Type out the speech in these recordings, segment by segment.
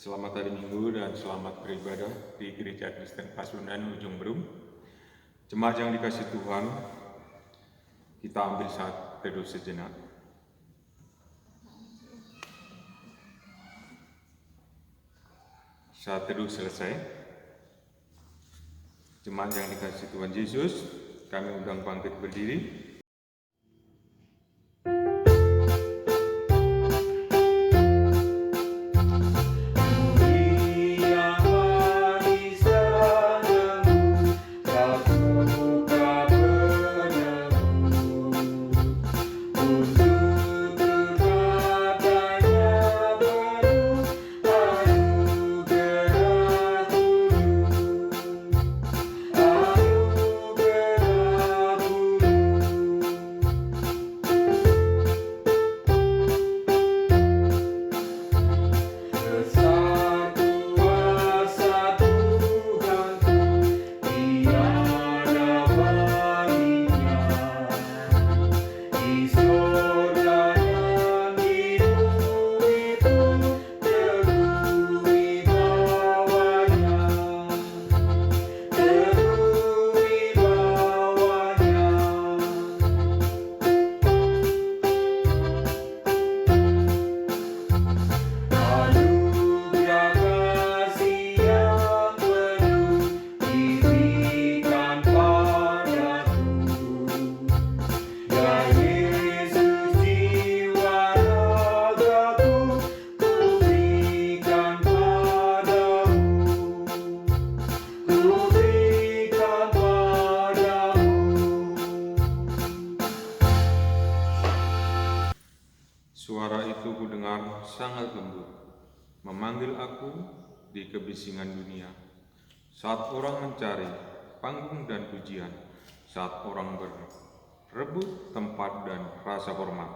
Selamat hari Minggu dan selamat beribadah di Gereja Kristen Pasundan Ujung Berung. Jemaat yang dikasihi Tuhan, kita ambil saat teduh sejenak. Saat teduh selesai, jemaat yang dikasihi Tuhan Yesus, kami undang bangkit berdiri. Suara itu kudengar sangat lembut, memanggil aku di kebisingan dunia. Saat orang mencari panggung dan pujian, saat orang berebut tempat dan rasa hormat,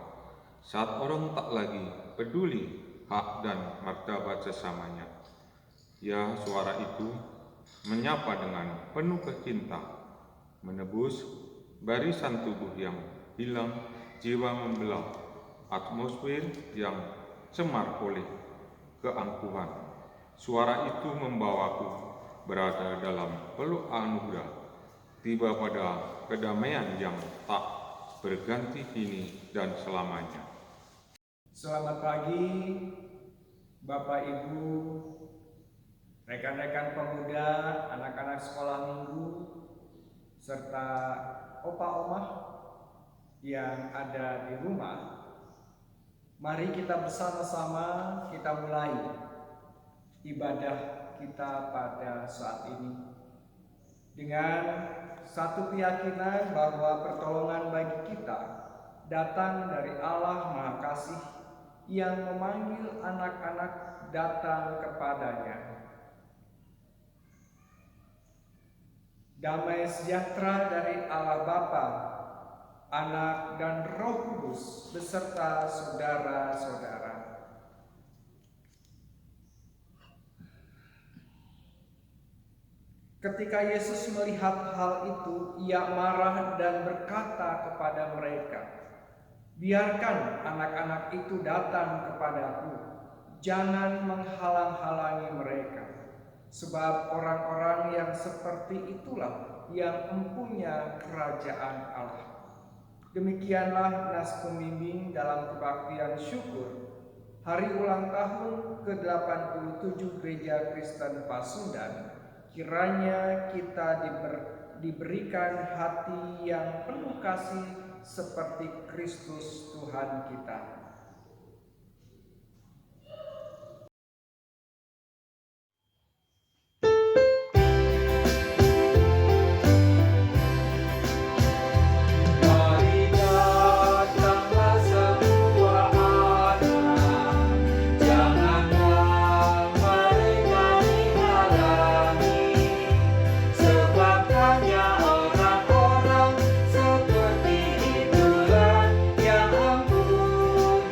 saat orang tak lagi peduli hak dan martabat sesamanya. Ya, suara itu menyapa dengan penuh kecinta, menebus barisan tubuh yang hilang, jiwa membelah, atmosfer yang cemar oleh keangkuhan. Suara itu membawaku berada dalam peluk anugerah, tiba pada kedamaian yang tak berganti kini dan selamanya. Selamat pagi Bapak Ibu, rekan-rekan pemuda, anak-anak sekolah minggu, serta opa-oma yang ada di rumah. Mari kita bersama-sama kita mulai ibadah kita pada saat ini dengan satu keyakinan bahwa pertolongan bagi kita datang dari Allah Maha Kasih yang memanggil anak-anak datang kepadanya. Damai sejahtera dari Allah Bapa, Anak dan Roh Kudus beserta saudara-saudara. Ketika Yesus melihat hal itu, ia marah dan berkata kepada mereka, "Biarkan anak-anak itu datang kepadaku, jangan menghalang-halangi mereka, sebab orang-orang yang seperti itulah yang mempunyai kerajaan Allah." Demikianlah nas pembimbing dalam kebaktian syukur hari ulang tahun ke-87 Gereja Kristen Pasundan. Kiranya kita diberikan hati yang penuh kasih seperti Kristus Tuhan kita. Orang seperti itulah yang ampun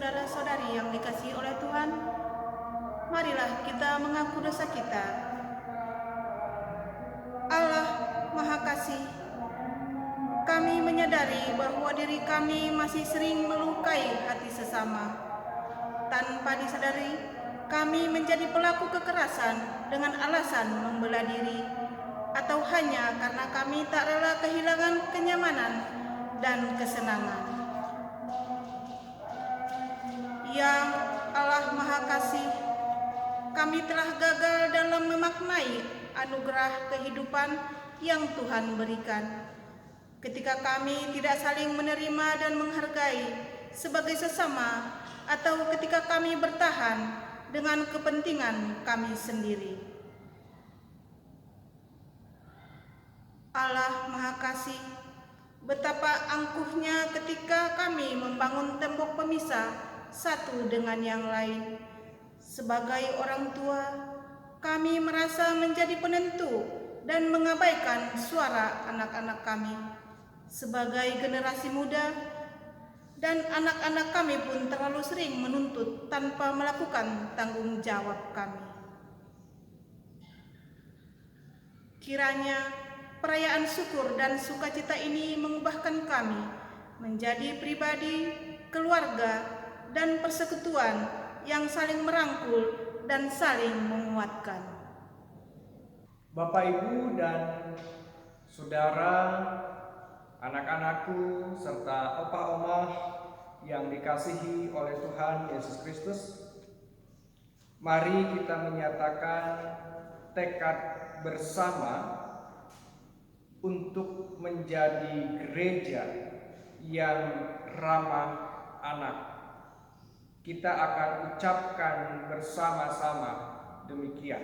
saudara-saudari yang dikasihi oleh Tuhan, marilah kita mengaku dosa kita. Allah Maha Kasih, kami menyadari bahwa diri kami masih sering melukai hati sesama. Tanpa disadari, kami menjadi pelaku kekerasan dengan alasan membela diri, atau hanya karena kami tak rela kehilangan kenyamanan dan kesenangan. Ya Allah Maha Kasih, kami telah gagal dalam memaknai anugerah kehidupan yang Tuhan berikan. Ketika kami tidak saling menerima dan menghargai sebagai sesama, atau ketika kami bertahan dengan kepentingan kami sendiri. Allah Maha Kasih, betapa angkuhnya ketika kami membangun tembok pemisah satu dengan yang lain. Sebagai orang tua, kami merasa menjadi penentu dan mengabaikan suara anak-anak kami. Sebagai generasi muda, dan anak-anak kami pun terlalu sering menuntut tanpa melakukan tanggung jawab kami. Kiranya perayaan syukur dan sukacita ini mengubahkan kami menjadi pribadi, keluarga, dan persekutuan yang saling merangkul dan saling menguatkan. Bapak, Ibu, dan saudara, anak-anakku, serta opa-oma yang dikasihi oleh Tuhan Yesus Kristus, mari kita menyatakan tekad bersama untuk menjadi gereja yang ramah anak. Kita akan ucapkan bersama-sama demikian.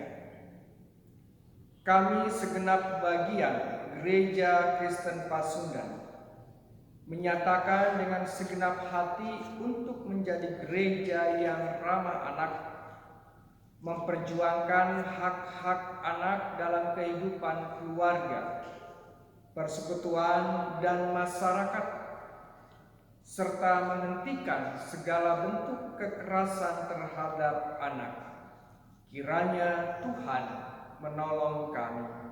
Kami segenap bagian Gereja Kristen Pasundan menyatakan dengan segenap hati untuk menjadi gereja yang ramah anak, memperjuangkan hak-hak anak dalam kehidupan keluarga, persekutuan, dan masyarakat, serta menghentikan segala bentuk kekerasan terhadap anak. Kiranya Tuhan menolong kami.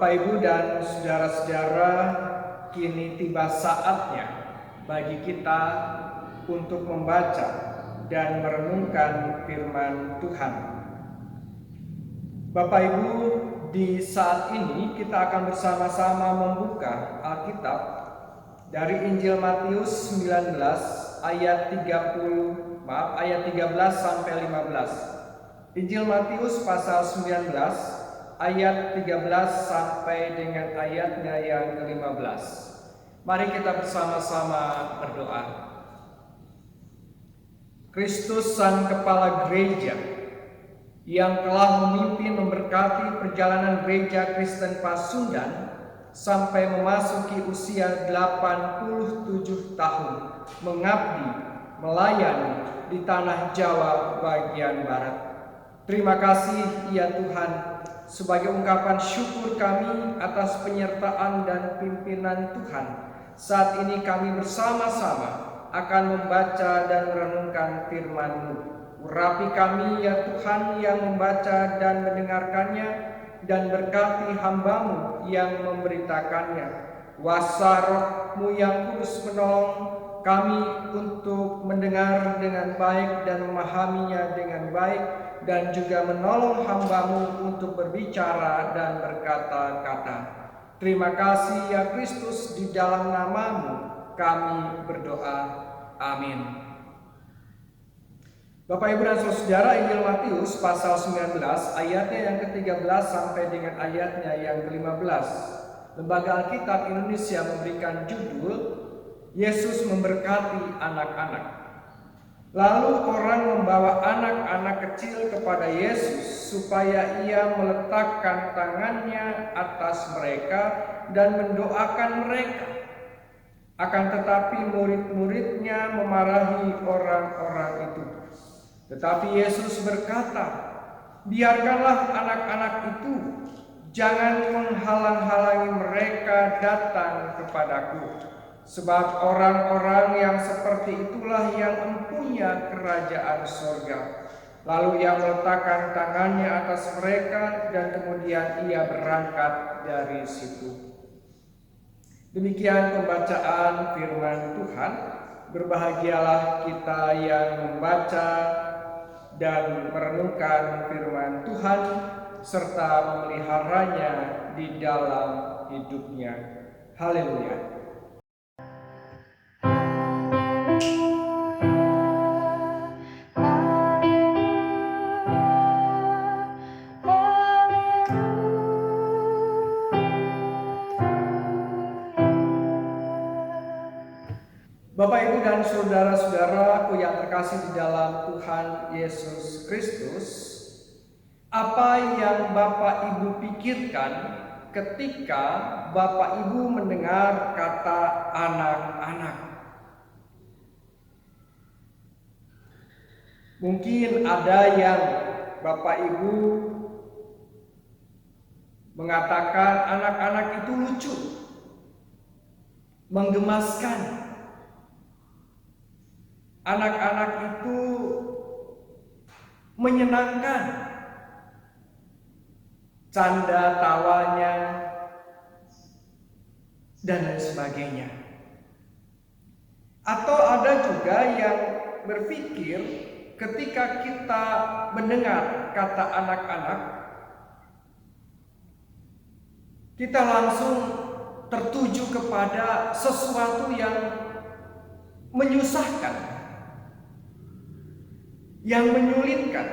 Bapak, Ibu, dan saudara-saudara, kini tiba saatnya bagi kita untuk membaca dan merenungkan firman Tuhan. Bapak, Ibu, di saat ini kita akan bersama-sama membuka Alkitab dari Injil Matius 19 ayat 13 sampai 15. Injil Matius pasal 19 ayat 13 sampai dengan ayatnya yang ke-15. Mari kita bersama-sama berdoa. Kristus Sang Kepala Gereja yang telah memimpin memberkati perjalanan Gereja Kristen Pasundan sampai memasuki usia 87 tahun mengabdi, melayani di tanah Jawa bagian barat. Terima kasih ya Tuhan, sebagai ungkapan syukur kami atas penyertaan dan pimpinan Tuhan saat ini kami bersama-sama akan membaca dan merenungkan firman-Mu. Urapi kami ya Tuhan yang membaca dan mendengarkannya, dan berkati hamba-Mu yang memberitakannya. Kuasa Roh-Mu yang kudus menolong kami untuk mendengar dengan baik dan memahaminya dengan baik, dan juga menolong hamba-Mu untuk berbicara dan berkata-kata. Terima kasih ya Kristus, di dalam nama-Mu kami berdoa. Amin. Bapak, Ibu, dan Saudara, Injil Matius pasal 19 ayatnya yang ke-13 sampai dengan ayatnya yang ke-15. Lembaga Alkitab Indonesia memberikan judul Yesus memberkati anak-anak. Lalu orang membawa anak-anak kecil kepada Yesus supaya ia meletakkan tangannya atas mereka dan mendoakan mereka. Akan tetapi murid-muridnya memarahi orang-orang itu. Tetapi Yesus berkata, "Biarkanlah anak-anak itu, jangan menghalang-halangi mereka datang kepadaku. Sebab orang-orang yang seperti itulah yang empunya kerajaan surga." Lalu ia meletakkan tangannya atas mereka dan kemudian ia berangkat dari situ. Demikian pembacaan firman Tuhan. Berbahagialah kita yang membaca dan merenungkan firman Tuhan serta memeliharanya di dalam hidupnya. Haleluya. Bapak, Ibu, dan saudara-saudaraku yang terkasih di dalam Tuhan Yesus Kristus, apa yang Bapak Ibu pikirkan ketika Bapak Ibu mendengar kata anak-anak? Mungkin ada yang Bapak Ibu mengatakan anak-anak itu lucu, menggemaskan. Anak-anak itu menyenangkan, canda tawanya, dan lain sebagainya. Atau ada juga yang berpikir ketika kita mendengar kata anak-anak, kita langsung tertuju kepada sesuatu yang menyusahkan, yang menyulitkan,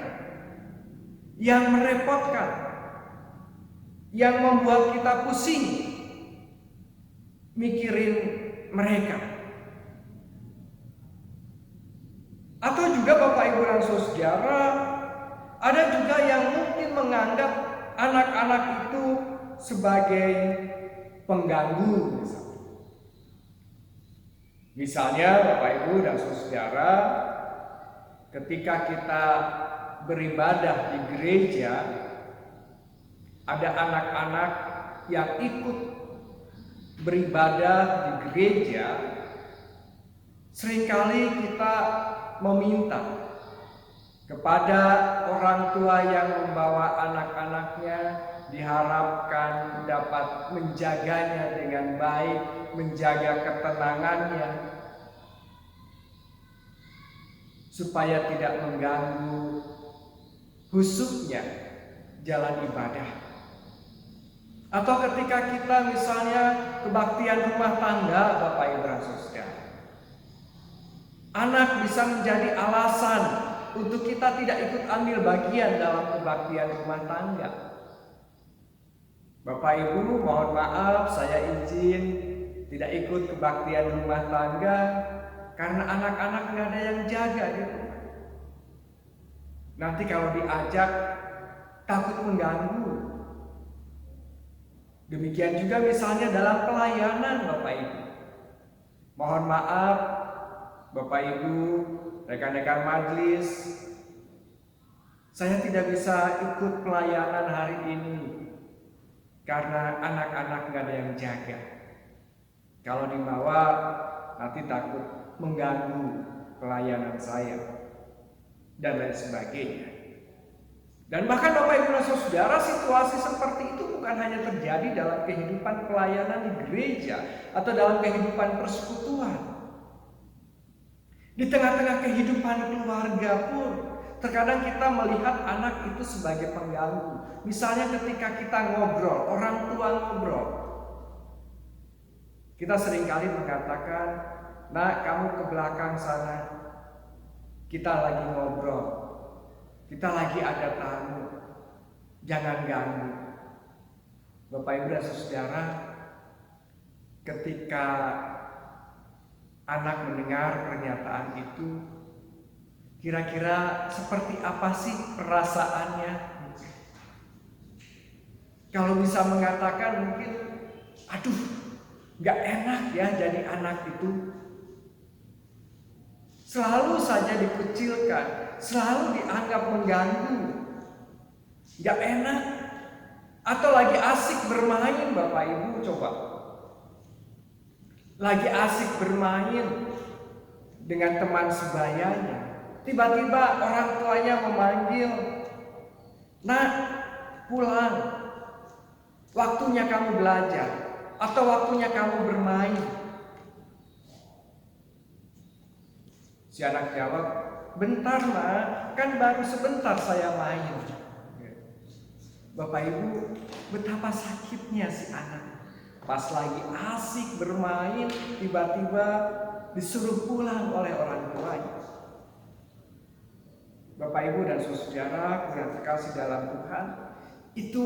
yang merepotkan, yang membuat kita pusing mikirin mereka. Atau juga Bapak, Ibu, dan saudara, ada juga yang mungkin menganggap anak-anak itu sebagai pengganggu. Misalnya Bapak, Ibu, dan saudara, ketika kita beribadah di gereja, ada anak-anak yang ikut beribadah di gereja, seringkali kita meminta kepada orang tua yang membawa anak-anaknya, diharapkan dapat menjaganya dengan baik, menjaga ketenangannya, supaya tidak mengganggu khususnya jalan ibadah. Atau ketika kita misalnya kebaktian rumah tangga, Bapak, Ibu, dan saudara, anak bisa menjadi alasan untuk kita tidak ikut ambil bagian dalam kebaktian rumah tangga. Bapak, Ibu, mohon maaf, saya izin tidak ikut kebaktian rumah tangga karena anak-anak nggak ada yang jaga di rumah. Nanti kalau diajak takut mengganggu. Demikian juga misalnya dalam pelayanan, Bapak, Ibu. Mohon maaf, Bapak, Ibu, rekan-rekan majelis, saya tidak bisa ikut pelayanan hari ini karena anak-anak nggak ada yang jaga. Kalau dibawa nanti takut mengganggu pelayanan saya dan lain sebagainya. Dan bahkan Bapak Ibu dan Saudara, situasi seperti itu bukan hanya terjadi dalam kehidupan pelayanan di gereja atau dalam kehidupan persekutuan. Di tengah-tengah kehidupan keluarga pun terkadang kita melihat anak itu sebagai pengganggu. Misalnya ketika kita ngobrol, orang tua ngobrol, kita seringkali mengatakan, "Nak, kamu ke belakang sana, kita lagi ngobrol. Kita lagi ada tamu, jangan ganggu." Bapak Ibu dan Saudara, ketika anak mendengar pernyataan itu, kira-kira seperti apa sih perasaannya? Kalau bisa mengatakan mungkin, aduh, gak enak ya jadi anak itu. Selalu saja dikucilkan, selalu dianggap mengganggu, gak enak. Atau lagi asik bermain, Bapak Ibu, coba. Lagi asik bermain dengan teman sebayanya, tiba-tiba orang tuanya memanggil, "Nak, pulang, waktunya kamu belajar atau waktunya kamu bermain." Si anak jawab, "Bentar, Ma, kan baru sebentar saya main." Bapak Ibu, betapa sakitnya si anak. Pas lagi asik bermain, tiba-tiba disuruh pulang oleh orang tuanya. Bapak Ibu dan Saudara yang terkasih dalam Tuhan, itu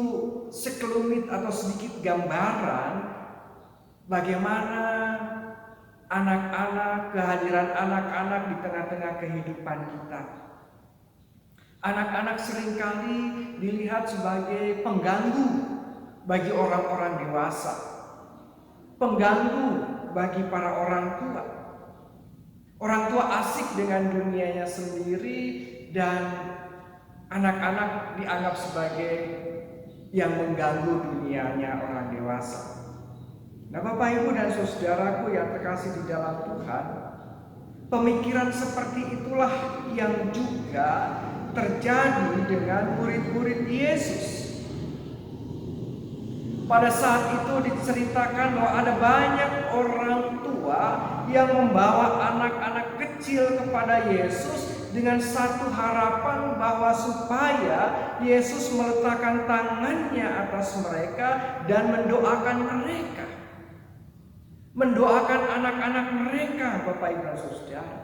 sekelumit atau sedikit gambaran bagaimana anak-anak, kehadiran anak-anak di tengah-tengah kehidupan kita. Anak-anak seringkali dilihat sebagai pengganggu bagi orang-orang dewasa, pengganggu bagi para orang tua. Orang tua asik dengan dunianya sendiri dan anak-anak dianggap sebagai yang mengganggu dunianya orang dewasa. Nah, Bapak Ibu dan Saudaraku yang terkasih di dalam Tuhan, pemikiran seperti itulah yang juga terjadi dengan murid-murid Yesus. Pada saat itu diceritakan bahwa ada banyak orang tua yang membawa anak-anak kecil kepada Yesus dengan satu harapan bahwa supaya Yesus meletakkan tangannya atas mereka dan mendoakan mereka. Mendoakan anak-anak mereka, Bapak Ibu dan Saudara.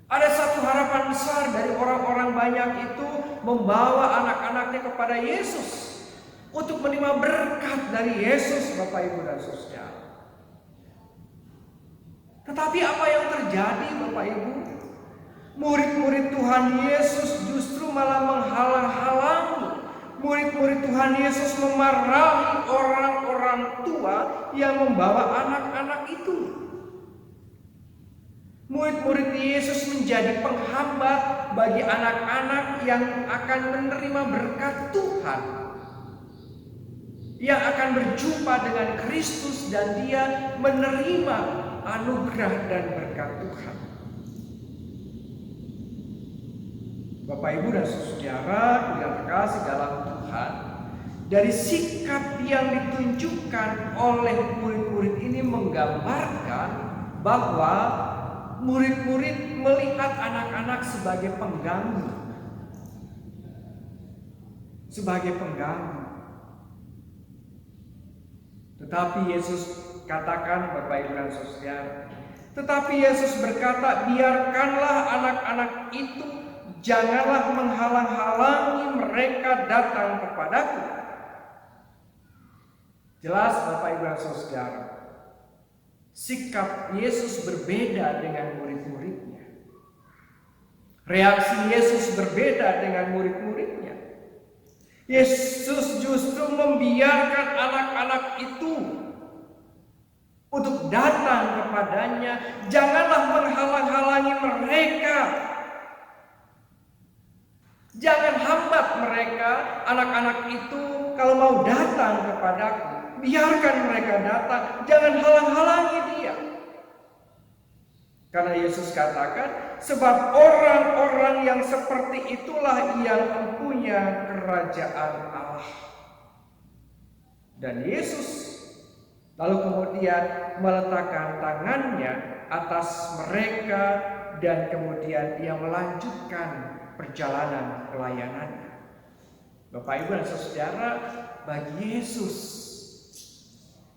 Ada satu harapan besar dari orang-orang banyak itu membawa anak-anaknya kepada Yesus untuk menerima berkat dari Yesus, Bapak Ibu dan Saudara. Tetapi apa yang terjadi, Bapak Ibu? Murid-murid Tuhan Yesus justru malah menghalang-halangi. Murid-murid Tuhan Yesus memarahi orang-orang tua yang membawa anak-anak itu. Murid-murid Yesus menjadi penghambat bagi anak-anak yang akan menerima berkat Tuhan, yang akan berjumpa dengan Kristus dan dia menerima anugerah dan berkat Tuhan. Bapak Ibu dan Saudara yang terkasih dalam Tuhan, dari sikap yang ditunjukkan oleh murid-murid ini menggambarkan bahwa murid-murid melihat anak-anak sebagai pengganggu. Sebagai pengganggu. Tetapi Yesus katakan, Bapak Ibu dan Saudara, tetapi Yesus berkata, biarkanlah anak-anak itu, janganlah menghalang-halangi mereka datang kepadaku. Jelas Bapak Ibu dan Saudara, sikap Yesus berbeda dengan murid-muridnya. Reaksi Yesus berbeda dengan murid-muridnya. Yesus justru membiarkan anak-anak itu untuk datang kepadanya. Janganlah menghalang-halangi mereka. Jangan hambat mereka, anak-anak itu kalau mau datang kepadaku. biarkan mereka datang, jangan halang-halangi dia. Karena Yesus katakan, sebab orang-orang yang seperti itulah yang mempunyai kerajaan Allah. Dan Yesus lalu kemudian meletakkan tangannya atas mereka dan kemudian dia melanjutkan perjalanan pelayanannya. Bapak Ibu dan Saudara, bagi Yesus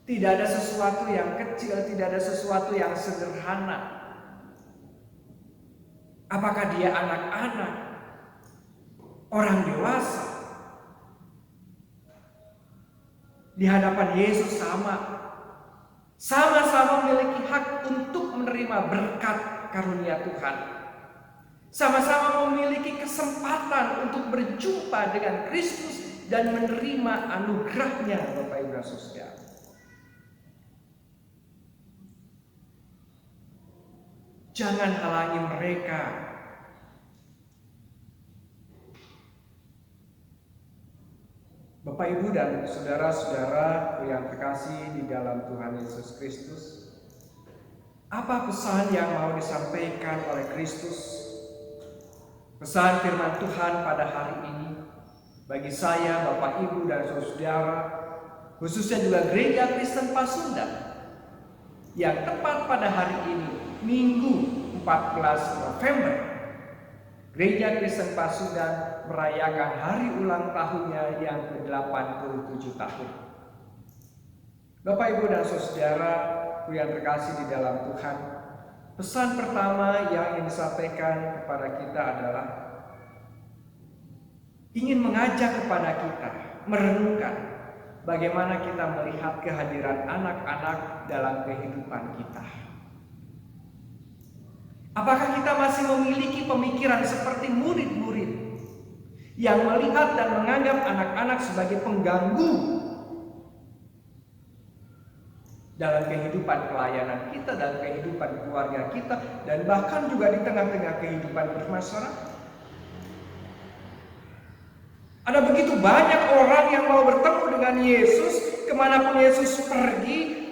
tidak ada sesuatu yang kecil, tidak ada sesuatu yang sederhana. Apakah dia anak-anak, orang dewasa, di hadapan Yesus sama-sama memiliki hak untuk menerima berkat karunia Tuhan. Sama-sama memiliki kesempatan untuk berjumpa dengan Kristus dan menerima anugerahnya, Bapak Ibu dan Saudara. Jangan halangi mereka. Bapak Ibu dan saudara-saudara yang terkasih di dalam Tuhan Yesus Kristus, apa pesan yang mau disampaikan oleh Kristus? Pesan firman Tuhan pada hari ini bagi saya, Bapak Ibu dan saudara, khususnya juga Gereja Kristen Pasundan yang tepat pada hari ini, Minggu 14 November, Gereja Kristen Pasundan merayakan hari ulang tahunnya yang ke-87 tahun. Bapak Ibu dan saudara yang terkasih di dalam Tuhan, pesan pertama yang ingin disampaikan kepada kita adalah ingin mengajak kepada kita merenungkan bagaimana kita melihat kehadiran anak-anak dalam kehidupan kita. Apakah kita masih memiliki pemikiran seperti murid-murid yang melihat dan menganggap anak-anak sebagai pengganggu dalam kehidupan pelayanan kita, dalam kehidupan keluarga kita, dan bahkan juga di tengah-tengah kehidupan bermasyarakat? Ada begitu banyak orang yang mau bertemu dengan Yesus, kemanapun Yesus pergi,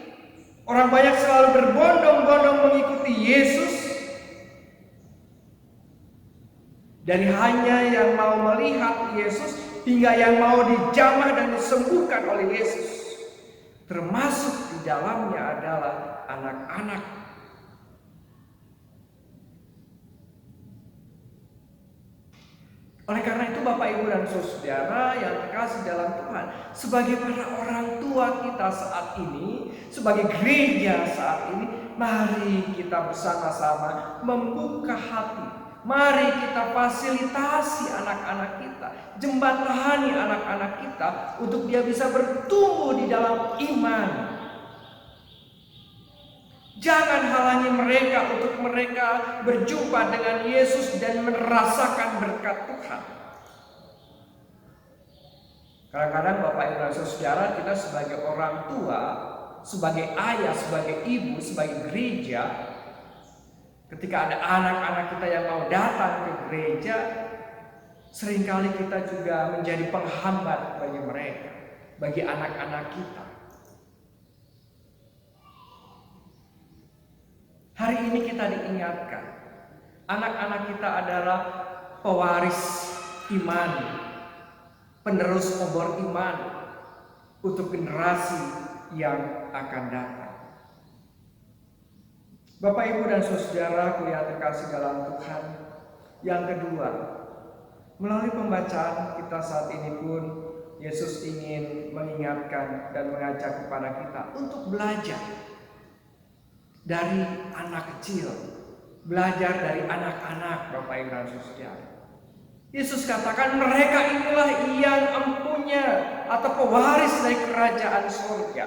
orang banyak selalu berbondong-bondong mengikuti Yesus. Dari hanya yang mau melihat Yesus hingga yang mau dijamah dan disembuhkan oleh Yesus. Termasuk di dalamnya adalah anak-anak. Oleh karena itu Bapak Ibu dan saudara yang terkasih dalam Tuhan, sebagai para orang tua kita saat ini, sebagai gereja saat ini, mari kita bersama-sama membuka hati. Mari kita fasilitasi anak-anak kita, jembatani anak-anak kita untuk dia bisa bertumbuh di dalam iman. Jangan halangi mereka untuk mereka berjumpa dengan Yesus dan merasakan berkat Tuhan. Kadang-kadang Bapak Ibu dan Saudara, kita sebagai orang tua, sebagai ayah, sebagai ibu, sebagai gereja, ketika ada anak-anak kita yang mau datang ke gereja, seringkali kita juga menjadi penghambat bagi mereka, bagi anak-anak kita. Hari ini kita diingatkan, anak-anak kita adalah pewaris iman, penerus obor iman untuk generasi yang akan datang. Bapak Ibu dan saudaraku yang terkasih dalam Tuhan, yang kedua, melalui pembacaan kita saat ini pun Yesus ingin mengingatkan dan mengajak kepada kita untuk belajar dari anak kecil, belajar dari anak-anak, Bapak Ibu dan saudara. Yesus katakan mereka inilah yang empunya atau pewaris dari kerajaan surga.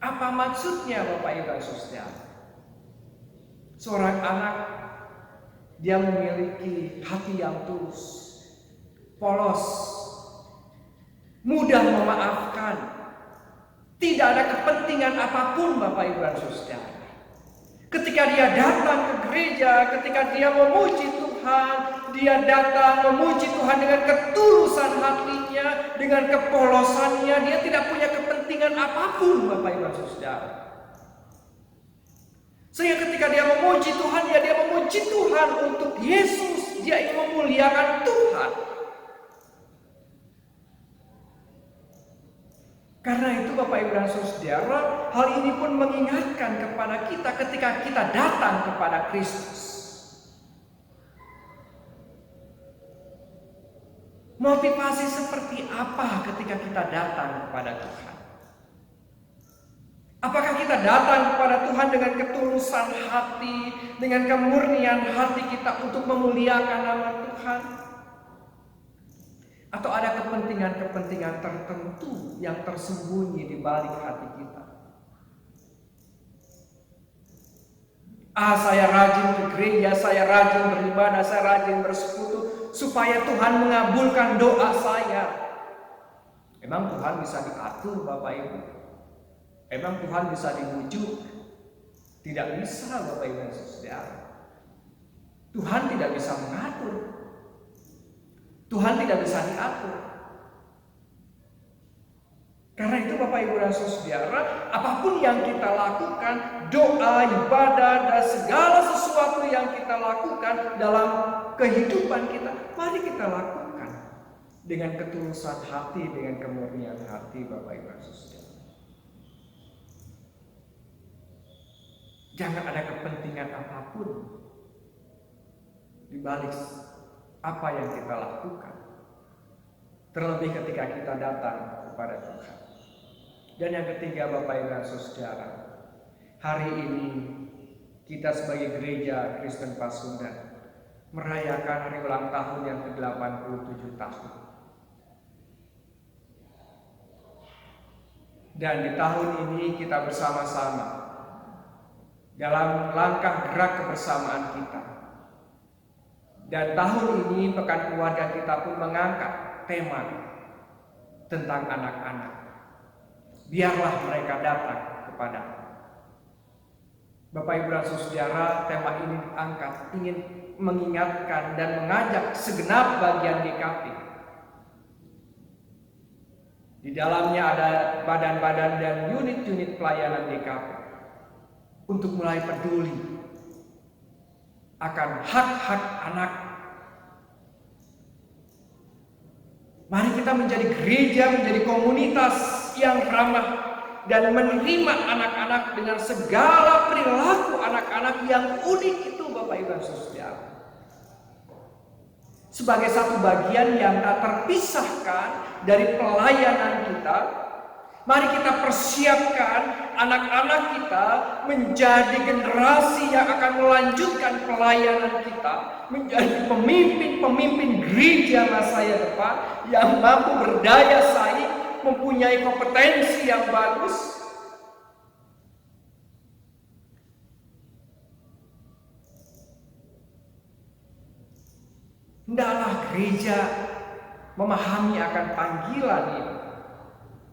Apa maksudnya Bapak Ibu dan saudara? Seorang anak, dia memiliki hati yang tulus, polos, mudah memaafkan, tidak ada kepentingan apapun Bapak Ibu dan saudara. Ketika dia datang ke gereja, ketika dia memuji Tuhan, Tuhan, dia datang memuji Tuhan dengan ketulusan hatinya, dengan kepolosannya. Dia tidak punya kepentingan apapun, Bapak Ibu dan Saudara. Sehingga ketika dia memuji Tuhan, ya dia memuji Tuhan untuk Yesus. Dia ingin memuliakan Tuhan. Karena itu Bapak Ibu dan Saudara, hal ini pun mengingatkan kepada kita ketika kita datang kepada Kristus. Motivasi seperti apa ketika kita datang kepada Tuhan? Apakah kita datang kepada Tuhan dengan ketulusan hati, dengan kemurnian hati kita untuk memuliakan nama Tuhan? Atau ada kepentingan-kepentingan tertentu yang tersembunyi di balik hati kita? Saya rajin ke gereja, saya rajin beribadah, saya rajin bersekutu supaya Tuhan mengabulkan doa saya. Emang Tuhan bisa diatur, Bapak Ibu? Emang Tuhan bisa dibujuk? Tidak bisa, Bapak Ibu dan Saudara. Tuhan tidak bisa mengatur. Tuhan tidak bisa diatur. Karena itu Bapak Ibu dan Saudara, apapun yang kita lakukan, doa, ibadah, dan segala sesuatu yang kita lakukan dalam kehidupan kita, mari kita lakukan dengan ketulusan hati, dengan kemurnian hati, Bapak Ibu dan Saudara. Jangan ada kepentingan apapun di balik apa yang kita lakukan. Terlebih ketika kita datang kepada Tuhan. Dan yang ketiga, Bapak Ibu dan Saudara, hari ini kita sebagai gereja Kristen Pasundan merayakan hari ulang tahun yang ke-87 tahun. Dan di tahun ini kita bersama-sama dalam langkah gerak kebersamaan kita. Dan tahun ini Pekan Keluarga kita pun mengangkat tema tentang anak-anak. Biarlah mereka datang kepada Bapak Ibu dan Saudara. Tema ini diangkat ingin mengingatkan dan mengajak segenap bagian GKP. Di dalamnya ada badan-badan dan unit-unit pelayanan GKP untuk mulai peduli akan hak-hak anak. Mari kita menjadi gereja, menjadi komunitas yang ramah dan menerima anak-anak dengan segala perilaku anak-anak yang unik itu, Bapak Ibu dan Saudara. Sebagai satu bagian yang tak terpisahkan dari pelayanan kita, mari kita persiapkan anak-anak kita menjadi generasi yang akan melanjutkan pelayanan kita, menjadi pemimpin-pemimpin gereja masa depan yang mampu berdaya saing, mempunyai kompetensi yang bagus. Hendaklah gereja memahami akan panggilan ini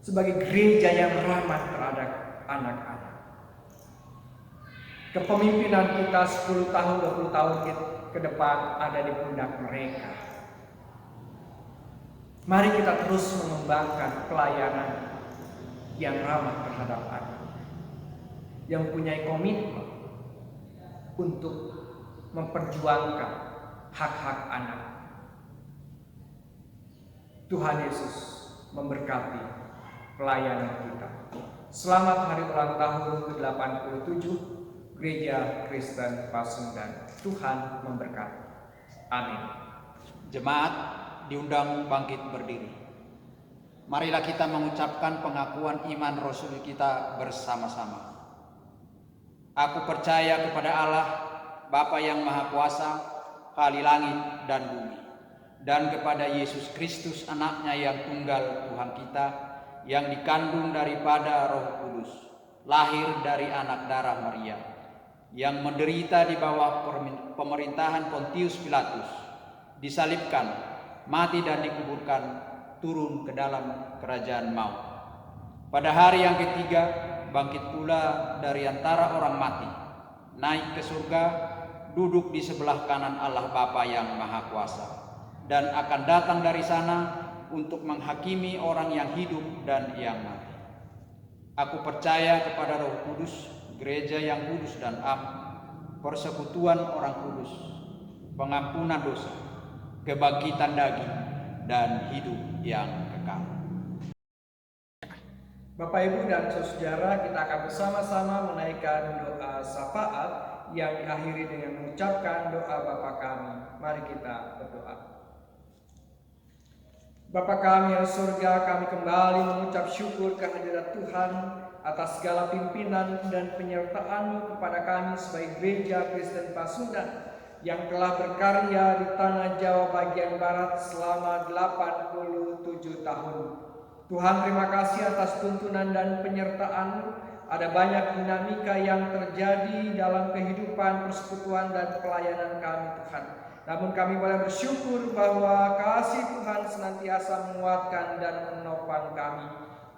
sebagai gereja yang ramah terhadap anak-anak. Kepemimpinan kita 10 tahun, 20 tahun ke depan ada di pundak mereka. Mari kita terus mengembangkan pelayanan yang ramah terhadap anak, yang punya komitmen untuk memperjuangkan hak-hak anak. Tuhan Yesus memberkati pelayanan kita. Selamat hari ulang tahun ke-87 Gereja Kristen Pasundan. Tuhan memberkati. Amin. Jemaat diundang bangkit berdiri. Marilah kita mengucapkan pengakuan iman Rasul kita bersama-sama. Aku percaya kepada Allah, Bapa yang Maha Kuasa, Khali langit dan bumi, dan kepada Yesus Kristus anaknya yang tunggal Tuhan kita, yang dikandung daripada Roh Kudus, lahir dari anak darah Maria, yang menderita di bawah pemerintahan Pontius Pilatus, disalibkan, mati dan dikuburkan, turun ke dalam kerajaan maut. Pada hari yang ketiga, bangkit pula dari antara orang mati, naik ke surga, duduk di sebelah kanan Allah Bapa yang Maha Kuasa, dan akan datang dari sana untuk menghakimi orang yang hidup dan yang mati. Aku percaya kepada Roh Kudus, gereja yang kudus dan am, persekutuan orang kudus, pengampunan dosa, kebangkitan daging, dan hidup yang kekal. Bapak, Ibu, dan saudara, kita akan bersama-sama menaikkan doa syafaat yang diakhiri dengan mengucapkan doa Bapa kami. Mari kita berdoa. Bapa kami yang surga, kami kembali mengucap syukur kehadirat Tuhan atas segala pimpinan dan penyertaan kepada kami sebagai Gereja Kristen Pasundan yang telah berkarya di tanah Jawa bagian Barat selama 87 tahun. Tuhan, terima kasih atas tuntunan dan penyertaan-Mu. Ada banyak dinamika yang terjadi dalam kehidupan, persekutuan, dan pelayanan kami, Tuhan. Namun kami boleh bersyukur bahwa kasih Tuhan senantiasa menguatkan dan menopang kami.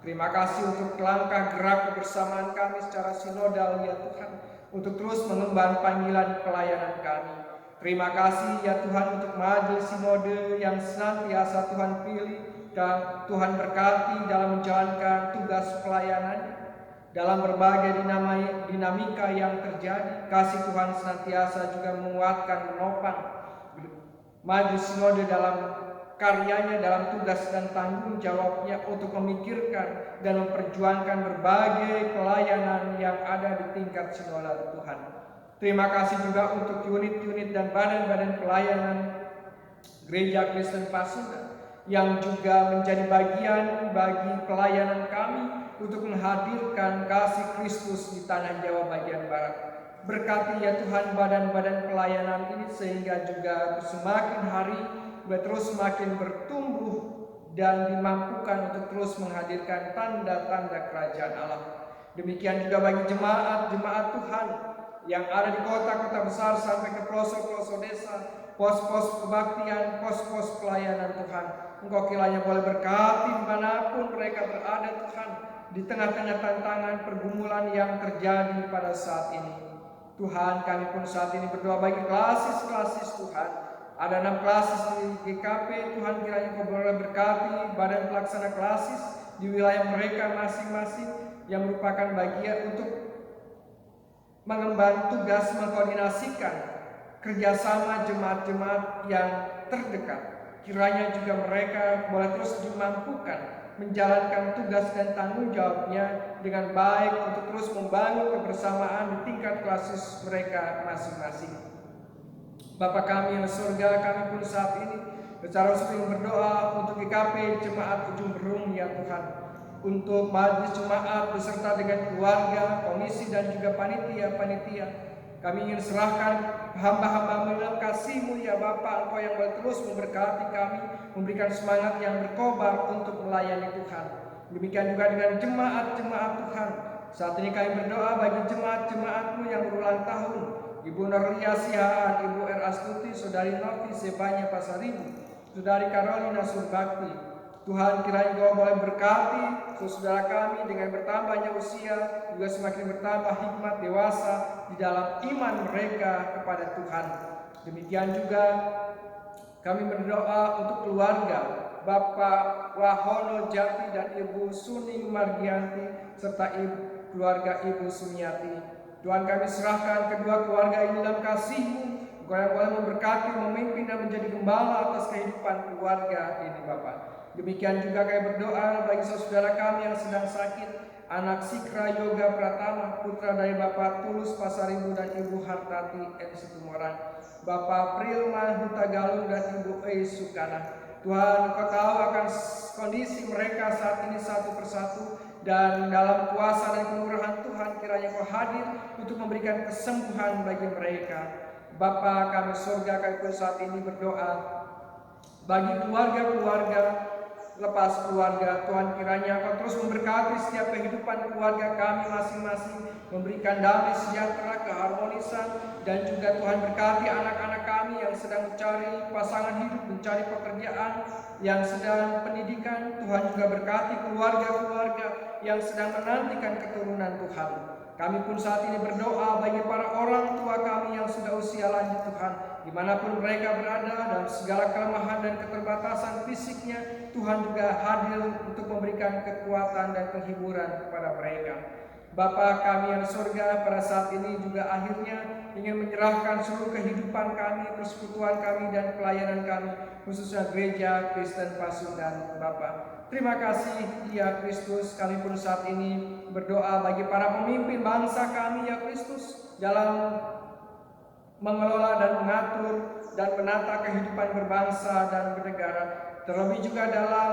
Terima kasih untuk langkah gerak kebersamaan kami secara sinodal, ya Tuhan, untuk terus mengemban panggilan pelayanan kami. Terima kasih ya Tuhan untuk majelis sinode yang senantiasa Tuhan pilih dan Tuhan berkati dalam menjalankan tugas pelayanan. Dalam berbagai dinamika yang terjadi, kasih Tuhan senantiasa juga menguatkan, menopang majelis sinode dalam karyanya, dalam tugas dan tanggung jawabnya untuk memikirkan dan memperjuangkan berbagai pelayanan yang ada di tingkat sinodal Tuhan. Terima kasih juga untuk unit-unit dan badan-badan pelayanan Gereja Kristen Pasundan yang juga menjadi bagian bagi pelayanan kami untuk menghadirkan kasih Kristus di tanah Jawa bagian Barat. Berkati ya Tuhan badan-badan pelayanan ini sehingga juga semakin hari terus semakin bertumbuh dan dimampukan untuk terus menghadirkan tanda-tanda kerajaan Allah. Demikian juga bagi jemaat-jemaat Tuhan yang ada di kota-kota besar sampai ke pelosok-pelosok desa, pos-pos kebaktian, pos-pos pelayanan Tuhan. Engkau kiranya boleh berkati dimanapun mereka berada Tuhan, di tengah-tengah tantangan pergumulan yang terjadi pada saat ini. Tuhan, kami pun saat ini berdoa bagi klasis-klasis Tuhan. Ada 6 klasis di GKP, Tuhan kiranya Engkau boleh berkati badan pelaksana klasis di wilayah mereka masing-masing yang merupakan bagian untuk mengemban tugas mengkoordinasikan kerjasama jemaat-jemaat yang terdekat. Kiranya juga mereka boleh terus dimampukan menjalankan tugas dan tanggung jawabnya dengan baik untuk terus membangun kebersamaan di tingkat klasis mereka masing-masing. Bapa kami yang surga, kami pun saat ini secara sering berdoa untuk GKP Jemaat Ujung Berung ya Tuhan, untuk majelis jemaat beserta dengan keluarga, komisi dan juga panitia-panitia. Kami ingin serahkan hamba-hamba dalam kasih-Mu ya Bapa, Engkau yang boleh terus memberkati kami, memberikan semangat yang berkobar untuk melayani Tuhan. Demikian juga dengan jemaat-jemaat Tuhan. Saat ini kami berdoa bagi jemaat-jemaat-Mu yang berulang tahun. Ibu Norlia Sihaan, Ibu R. Astuti, Saudari Novi Sebanya Pasaribu, Saudari Carolina Surbakti. Tuhan kiranya Engkau boleh berkati saudara kami dengan bertambahnya usia, juga semakin bertambah hikmat dewasa di dalam iman mereka kepada Tuhan. Demikian juga kami berdoa untuk keluarga Bapak Wahono Jati dan Ibu Suning Margianti serta keluarga Ibu Sumiati. Tuhan, kami serahkan kedua keluarga ini dalam kasih-Mu. Engkau yang boleh memberkati, memimpin dan menjadi gembala atas kehidupan keluarga ini Bapak. Demikian juga kami berdoa bagi saudara kami yang sedang sakit, anak Sikra Yoga Pratama, putra dari Bapak Tulus Pasaribu dan Ibu Hartati N. Situmorang, Bapak Prilma Hutagalung dan Ibu E. Sukana. Tuhan, Engkau tahu akan kondisi mereka saat ini satu persatu, dan dalam kuasa dan kemurahan Tuhan kiranya Engkau hadir untuk memberikan kesembuhan bagi mereka. Bapa kami surga, kami pun saat ini berdoa bagi keluarga-keluarga, lepas keluarga. Tuhan kiranya Engkau terus memberkati setiap kehidupan keluarga kami masing-masing, memberikan damai sejahtera, keharmonisan, dan juga Tuhan berkati anak-anak kami yang sedang mencari pasangan hidup, mencari pekerjaan, yang sedang pendidikan. Tuhan juga berkati keluarga-keluarga yang sedang menantikan keturunan Tuhan. Kami pun saat ini berdoa bagi para orang tua kami yang sudah usia lanjut Tuhan, dimanapun mereka berada dalam segala kelemahan dan keterbatasan fisiknya, Tuhan juga hadir untuk memberikan kekuatan dan penghiburan kepada mereka. Bapa kami yang di surga, pada saat ini juga akhirnya ingin menyerahkan seluruh kehidupan kami, persekutuan kami, dan pelayanan kami, khususnya Gereja Kristen Pasundan. Bapa, terima kasih ya Kristus, kami pun saat ini berdoa bagi para pemimpin bangsa kami ya Kristus, dalam mengelola dan mengatur dan menata kehidupan berbangsa dan bernegara, terlebih juga dalam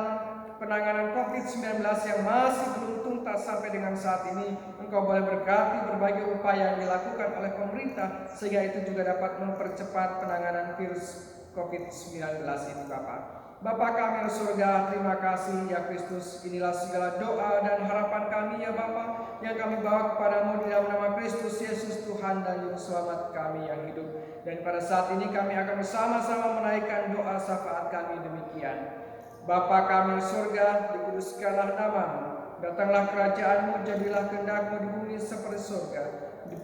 penanganan COVID-19 yang masih belum tuntas sampai dengan saat ini. Engkau boleh berkati berbagai upaya yang dilakukan oleh pemerintah, sehingga itu juga dapat mempercepat penanganan virus COVID-19 ini Bapa. Bapa kami yang surga, terima kasih ya Kristus. Inilah segala doa dan harapan kami ya Bapa, yang kami bawa kepadamu di dalam nama Kristus Yesus Tuhan dan Juru Selamat kami yang hidup. Dan pada saat ini kami akan bersama-sama menaikkan doa syafaat kami demikian. Bapa kami surga, dikuduskanlah namamu, datanglah kerajaanmu, jadilah kehendakmu di bumi seperti surga.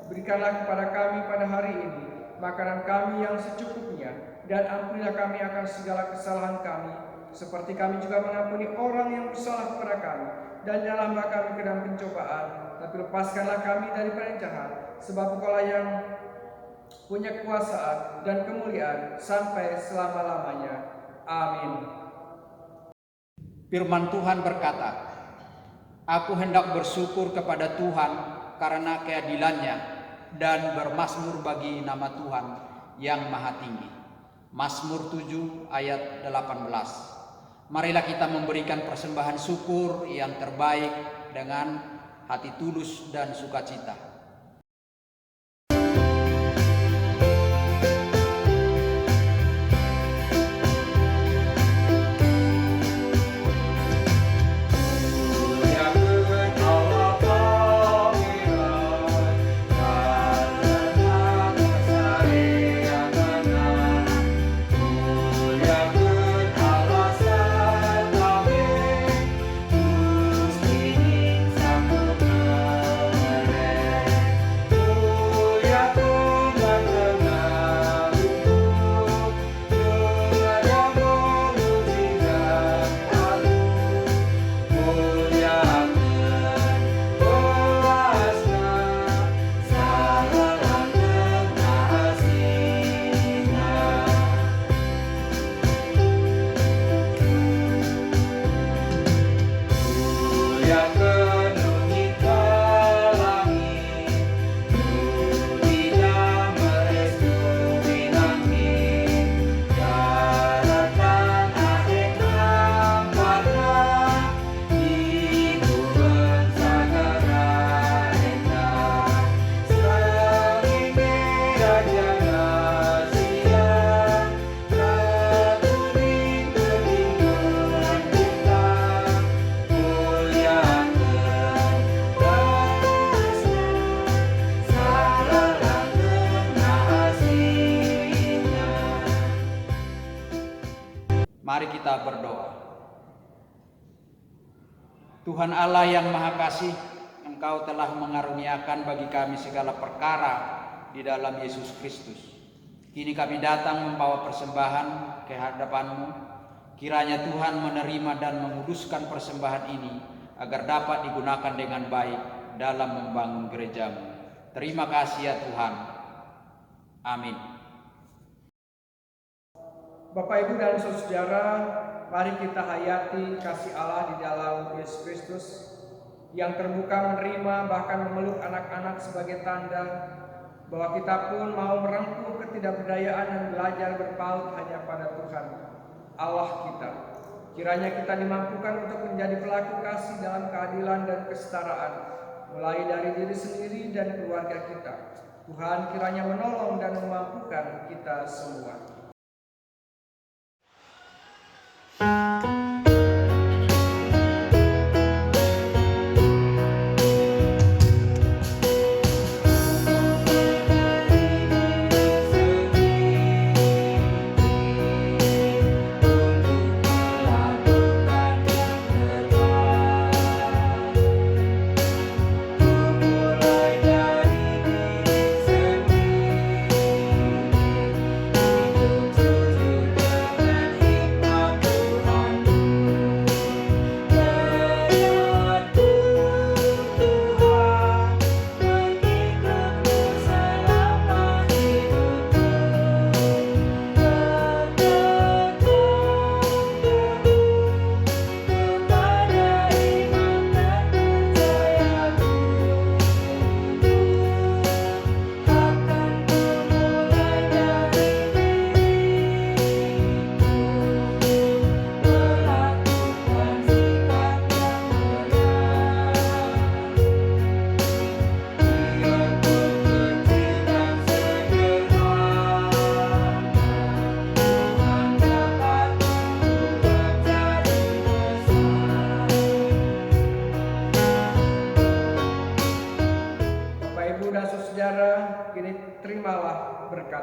Berikanlah kepada kami pada hari ini makanan kami yang secukupnya, dan ampunilah kami akan segala kesalahan kami, seperti kami juga mengampuni orang yang bersalah kepada kami. Dan janganlah kami ke dalam pencobaan, tapi lepaskanlah kami daripada jahat, sebab Engkaulah yang punya kekuasaan dan kemuliaan sampai selama-lamanya. Amin. Firman Tuhan berkata, "Aku hendak bersyukur kepada Tuhan karena keadilannya dan bermazmur bagi nama Tuhan yang Maha Tinggi." Mazmur 7 ayat 18. Marilah kita memberikan persembahan syukur yang terbaik dengan hati tulus dan sukacita. Mari kita berdoa. Tuhan Allah yang Maha Kasih, Engkau telah mengaruniakan bagi kami segala perkara di dalam Yesus Kristus. Kini kami datang membawa persembahan ke hadapan-Mu. Kiranya Tuhan menerima dan menguduskan persembahan ini agar dapat digunakan dengan baik dalam membangun gereja-Mu. Terima kasih ya Tuhan. Amin. Bapak, Ibu, dan saudara, mari kita hayati kasih Allah di dalam Yesus Kristus yang terbuka menerima bahkan memeluk anak-anak sebagai tanda bahwa kita pun mau merengkuh ketidakberdayaan dan belajar berpaut hanya pada Tuhan Allah kita. Kiranya kita dimampukan untuk menjadi pelaku kasih dalam keadilan dan kesetaraan, mulai dari diri sendiri dan keluarga kita. Tuhan kiranya menolong dan memampukan kita semua. Mulai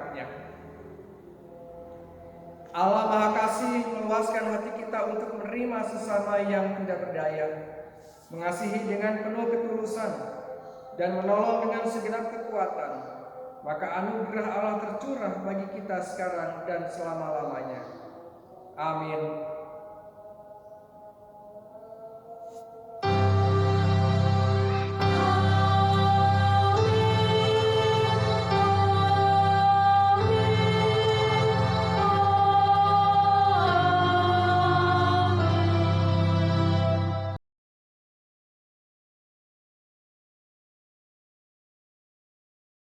berkatnya. Allah Maha Kasih meluaskan hati kita untuk menerima sesama yang tidak berdaya, mengasihi dengan penuh ketulusan, dan menolong dengan segenap kekuatan. Maka anugerah Allah tercurah bagi kita sekarang dan selama-lamanya. Amin.